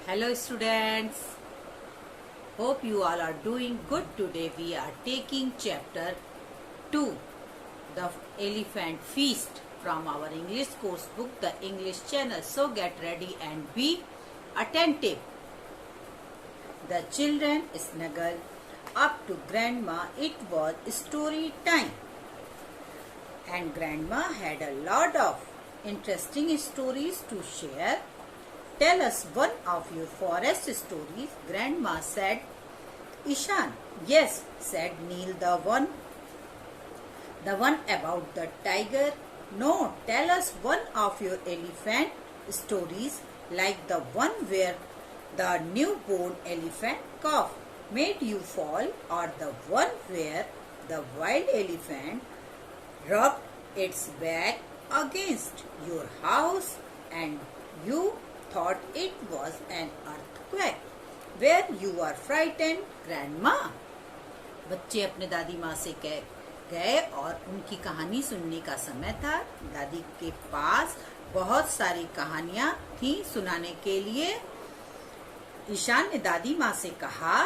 Hello students, hope you all are doing good. Today we are taking chapter 2, the elephant feast from our English course book, the English channel. So get ready and be attentive. The children snuggled up to grandma. It was story time. And grandma had a lot of interesting stories to share. Tell us one of your forest stories, grandma said. Ishan, yes, said Neil, the one about the tiger. No, tell us one of your elephant stories, like the one where the newborn elephant calf made you fall, or the one where the wild elephant rubbed its back against your house and you thought it was an earthquake, where you are frightened, grandma. बच्चे अपने दादी माँ से गए और उनकी कहानी सुनने का समय था। दादी के पास बहुत सारी कहानियाँ थी सुनाने के लिए। ईशान ने दादी माँ से कहा,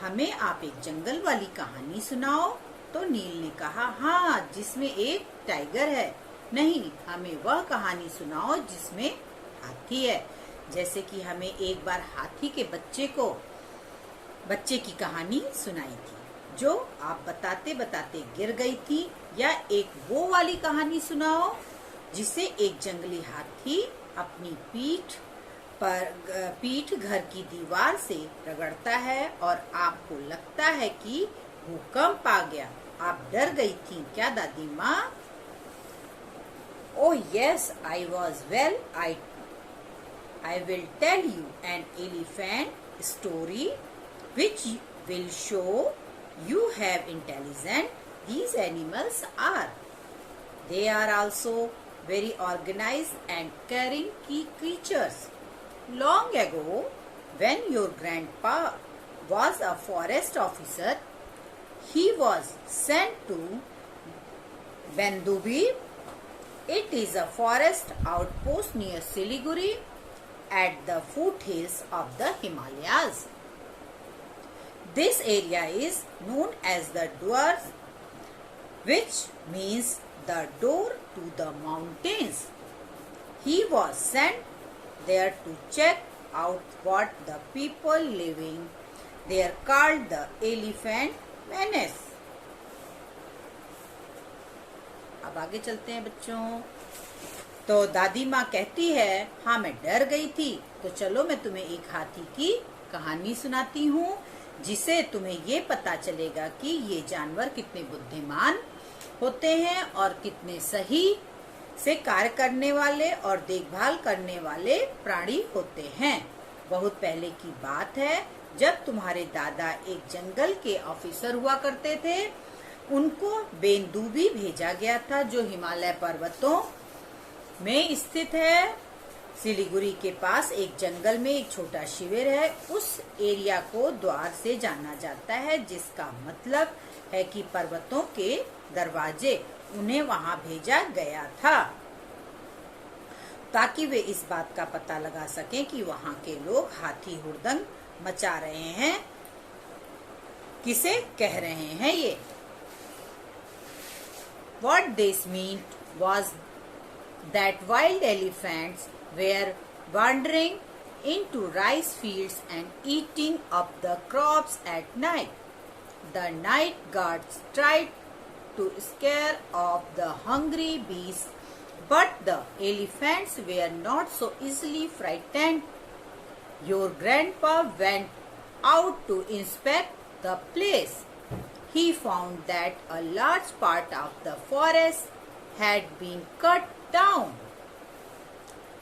हमें आप एक जंगल वाली कहानी सुनाओ। तो नील ने कहा, हाँ, जिसमें एक टाइगर है। नहीं, हमें वह कहानी सुनाओ जिसमें हाथी है। जैसे कि हमें एक बार हाथी के बच्चे की कहानी सुनाई थी, जो आप बताते बताते गिर गई थी। या एक वो वाली कहानी सुनाओ जिसे एक जंगली हाथी अपनी पीठ घर की दीवार से रगड़ता है और आपको लगता है कि भूकंप आ गया। आप डर गई थी क्या दादी माँ? Oh yes, I was. Well, I will tell you an elephant story which will show you have intelligence these animals are. They are also very organized and caring creatures. Long ago, when your grandpa was a forest officer, he was sent to Bendubi. It is a forest outpost near Siliguri at the foothills of the Himalayas. This area is known as the Dwars, which means the door to the mountains. He was sent there to check out what the people living there called the elephant menace. अब आगे चलते हैं बच्चों। तो दादी माँ कहती है, हाँ, मैं डर गई थी, तो चलो मैं तुम्हें एक हाथी की कहानी सुनाती हूँ, जिसे तुम्हें ये पता चलेगा कि ये जानवर कितने बुद्धिमान होते हैं और कितने सही से कार्य करने वाले और देखभाल करने वाले प्राणी होते हैं। बहुत पहले की बात है, जब तुम्हारे दादा एक जंगल के ऑफिसर हुआ करते थे। उनको बेंदुबी भेजा गया था, जो हिमालय पर्वतों में स्थित है। सिलीगुड़ी के पास एक जंगल में एक छोटा शिविर है। उस एरिया को द्वार से जाना जाता है, जिसका मतलब है कि पर्वतों के दरवाजे। उन्हें वहां भेजा गया था ताकि वे इस बात का पता लगा सकें कि वहां के लोग हाथी हुड़दंग मचा रहे हैं। किसे कह रहे हैं ये? What this meant was that wild elephants were wandering into rice fields and eating up the crops at night. The night guards tried to scare off the hungry beasts, but the elephants were not so easily frightened. Your grandpa went out to inspect the place. He found that a large part of the forest had been cut down.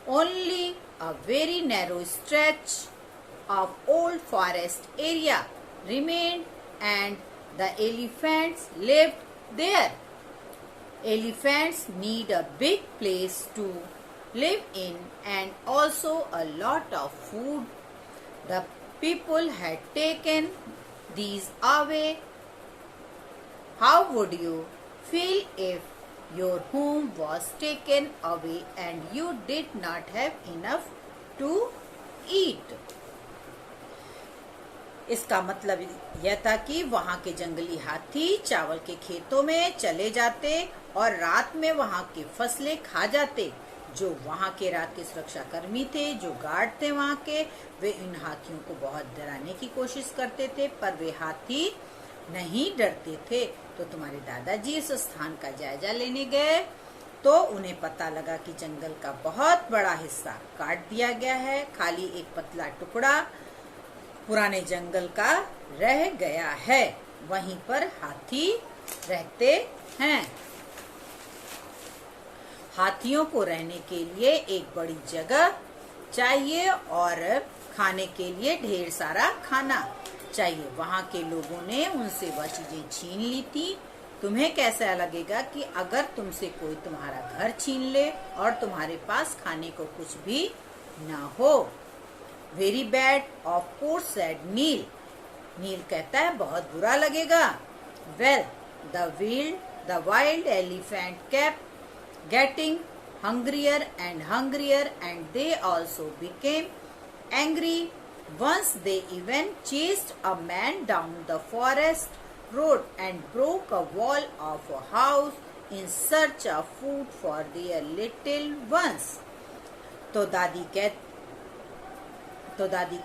Only a very narrow stretch of old forest area remained and the elephants lived there. Elephants need a big place to live in and also a lot of food. The people had taken these away. How would you feel if your home was taken away and you did not have enough to eat? इसका मतलब यह था कि वहां के जंगली हाथी चावल के खेतों में चले जाते और रात में वहां की फसलें खा जाते। जो वहां के रात के सुरक्षा कर्मी थे, जो गार्ड थे वहां के, वे इन हाथियों को बहुत डराने की कोशिश करते थे, पर वे हाथी नहीं डरते थे। तो तुम्हारे दादाजी इस स्थान का जायजा लेने गए तो उन्हें पता लगा कि जंगल का बहुत बड़ा हिस्सा काट दिया गया है, खाली एक पतला टुकड़ा पुराने जंगल का रह गया है। वहीं पर हाथी रहते हैं। हाथियों को रहने के लिए एक बड़ी जगह चाहिए और खाने के लिए ढेर सारा खाना चाहिए। वहां के लोगों ने उनसे वह चीजें छीन ली थी। तुम्हें कैसा लगेगा कि अगर तुमसे कोई तुम्हारा घर छीन ले और तुम्हारे पास खाने को कुछ भी ना हो? Very bad of course said Neil. Neil कहता है बहुत बुरा लगेगा। Well the wild elephant kept getting hungrier and they also became angry. Once they even chased a man down the forest road and broke a wall of a house in search of food for their little ones. तो दादी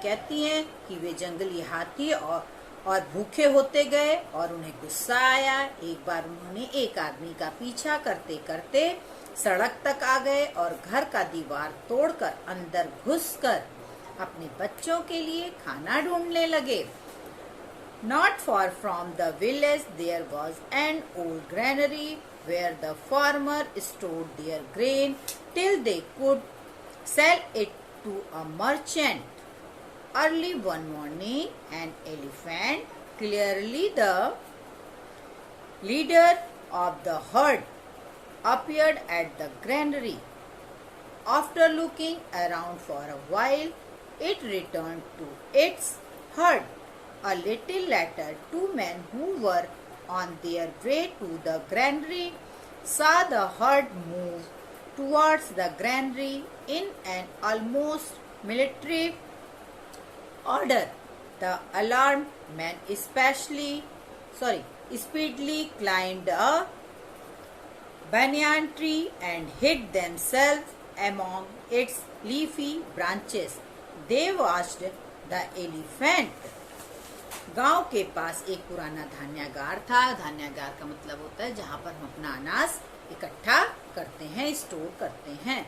कहती हैं कि वे जंगली हाथी और भूखे होते गए और उन्हें गुस्सा आया। एक बार उन्होंने एक आदमी का पीछा करते करते सड़क तक आ गए और घर का दीवार तोड़कर अंदर घुसकर अपने बच्चों के लिए खाना ढूंढने लगे। Not far from the village there was an old granary where the farmer stored their grain till they could sell it to a merchant. Early one morning, an elephant, clearly the leader of the herd, appeared at the granary. After looking around for a while, it returned to its herd. A little later, two men who were on their way to the granary saw the herd move towards the granary in an almost military order. The alarmed men speedily climbed a banyan tree and hid themselves among its leafy branches. They watched the elephant. गांव के पास एक पुराना धान्यागार था। धान्यागार का मतलब होता है जहां पर हम अपना अनाज इकट्ठा करते हैं, स्टोर करते हैं,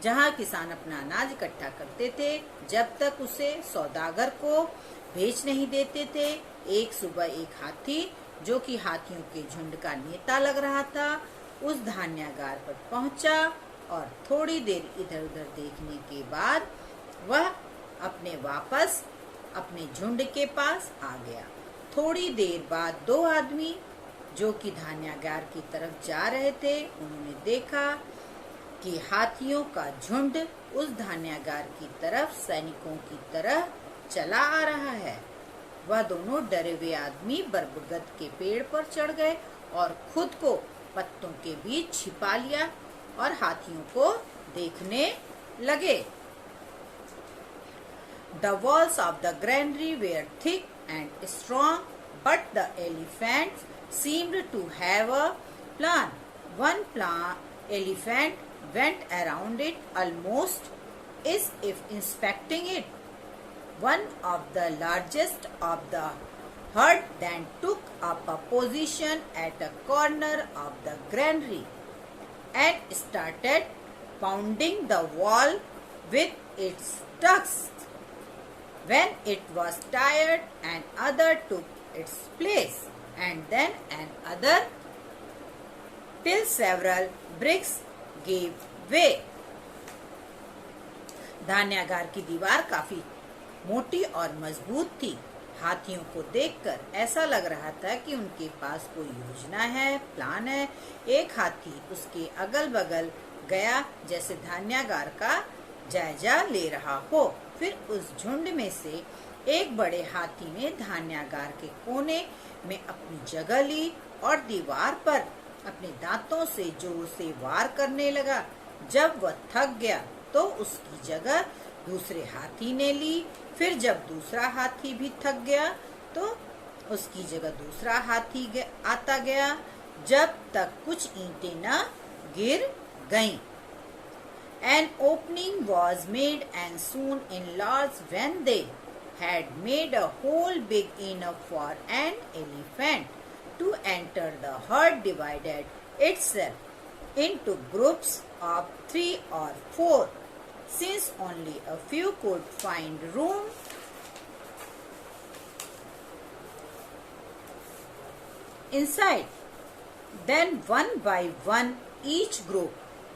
जहां किसान अपना अनाज इकट्ठा करते थे जब तक उसे सौदागर को बेच नहीं देते थे। एक सुबह एक हाथी, जो कि हाथियों के झुंड का नेता लग रहा था, उस धान्यागार पर पहुंचा और थोड़ी देर इधर उधर देखने के बाद वह वापस अपने झुंड के पास आ गया। थोड़ी देर बाद दो आदमी जो कि धान्यागार की तरफ जा रहे थे, उन्होंने देखा कि हाथियों का झुंड उस धान्यागार की तरफ सैनिकों की तरह चला आ रहा है। वह दोनों डरे हुए आदमी बरगद के पेड़ पर चढ़ गए और खुद को पत्तों के बीच छिपा लिया और हाथियों को देखने लगे। The walls of the granary were thick and strong, but the elephants seemed to have a plan. One elephant went around it almost as if inspecting it. One of the largest of the herd then took up a position at a corner of the granary and started pounding the wall with its tusks. When it was tired, another took its place, and then another, till several bricks gave way. धान्यागार की दीवार काफी मोटी और मजबूत थी। हाथियों को देखकर ऐसा लग रहा था कि उनके पास कोई योजना है, प्लान है। एक हाथी उसके अगल बगल गया जैसे धान्यागार का जायजा ले रहा हो। फिर उस झुंड में से एक बड़े हाथी ने धान्यागार के कोने में अपनी जगह ली और दीवार पर अपने दांतों से जोर से वार करने लगा। जब वह थक गया तो उसकी जगह दूसरे हाथी ने ली। फिर जब दूसरा हाथी भी थक गया तो उसकी जगह दूसरा हाथी आता गया, जब तक कुछ ईंटें न गिर गईं। An opening was made and soon enlarged. When they had made a hole big enough for an elephant to enter, the herd divided itself into groups of 3 or 4. Since only a few could find room inside, then one by one each group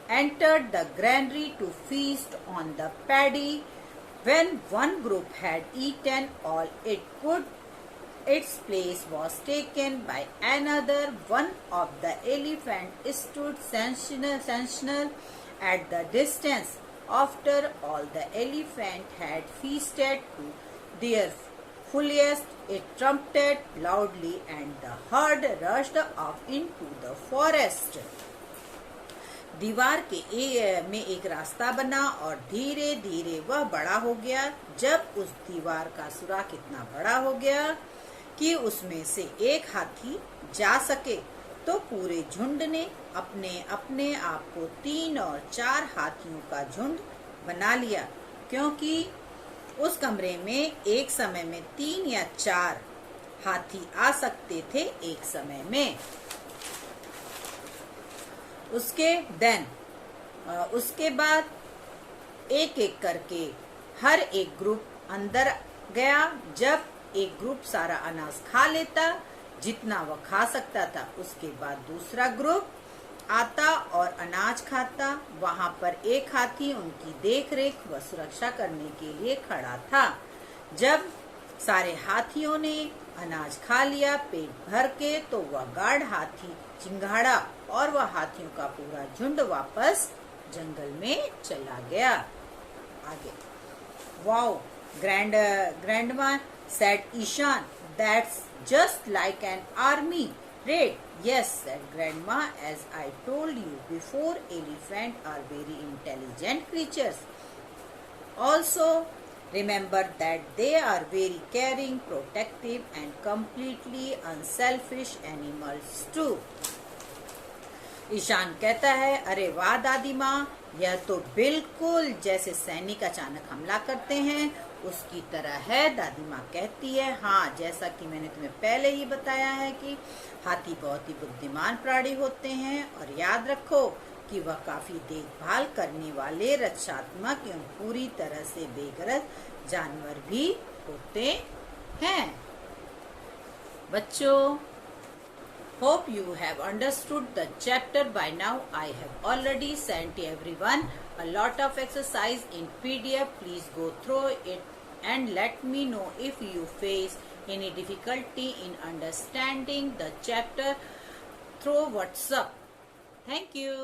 entered the granary to feast on the paddy. When one group had eaten all it could, its place was taken by another. One of the elephants stood sentinel at the distance. After all the elephants had feasted to their fullest, it trumpeted loudly and the herd rushed off into the forest. दीवार के में एक रास्ता बना और धीरे धीरे वह बड़ा हो गया। जब उस दीवार का सुराख इतना बड़ा हो गया कि उसमें से एक हाथी जा सके, तो पूरे झुंड ने अपने अपने आप को 3 और 4 हाथियों का झुंड बना लिया, क्योंकि उस कमरे में एक समय में 3 या 4 हाथी आ सकते थे एक समय में। उसके बाद एक एक करके हर एक ग्रुप अंदर गया। जब एक ग्रुप सारा अनाज खा लेता, जितना वह खा सकता था, उसके बाद दूसरा ग्रुप आता और अनाज खाता। वहां पर एक हाथी उनकी देख रेख व सुरक्षा करने के लिए खड़ा था। जब सारे हाथियों ने अनाज खा लिया पेट भर के, तो वह गार्ड हाथी चिंगाड़ा और वह हाथियों का पूरा झुंड वापस जंगल में चला गया। आगे, wow grandma said Ishan, that's just like an army raid. Yes, said Grandma, as I told you before, elephants are very intelligent creatures. Also, remember that they are very caring, protective and completely unselfish animals too. Ishan कहता है, अरे वाह दादी माँ, यह तो बिल्कुल जैसे सैनिक अचानक हमला करते हैं उसकी तरह है। दादी माँ कहती है, हाँ, जैसा कि मैंने तुम्हें पहले ही बताया है कि हाथी बहुत ही बुद्धिमान प्राणी होते हैं, और याद रखो कि वह काफी देखभाल करने वाले, रक्षात्मक एवं पूरी तरह से बेगरज जानवर भी होते हैं। बच्चों, hope you have understood the chapter by now. I have already sent everyone a lot of exercise in PDF. Please go through it and let me know if you face any difficulty in understanding the chapter through WhatsApp. Thank you.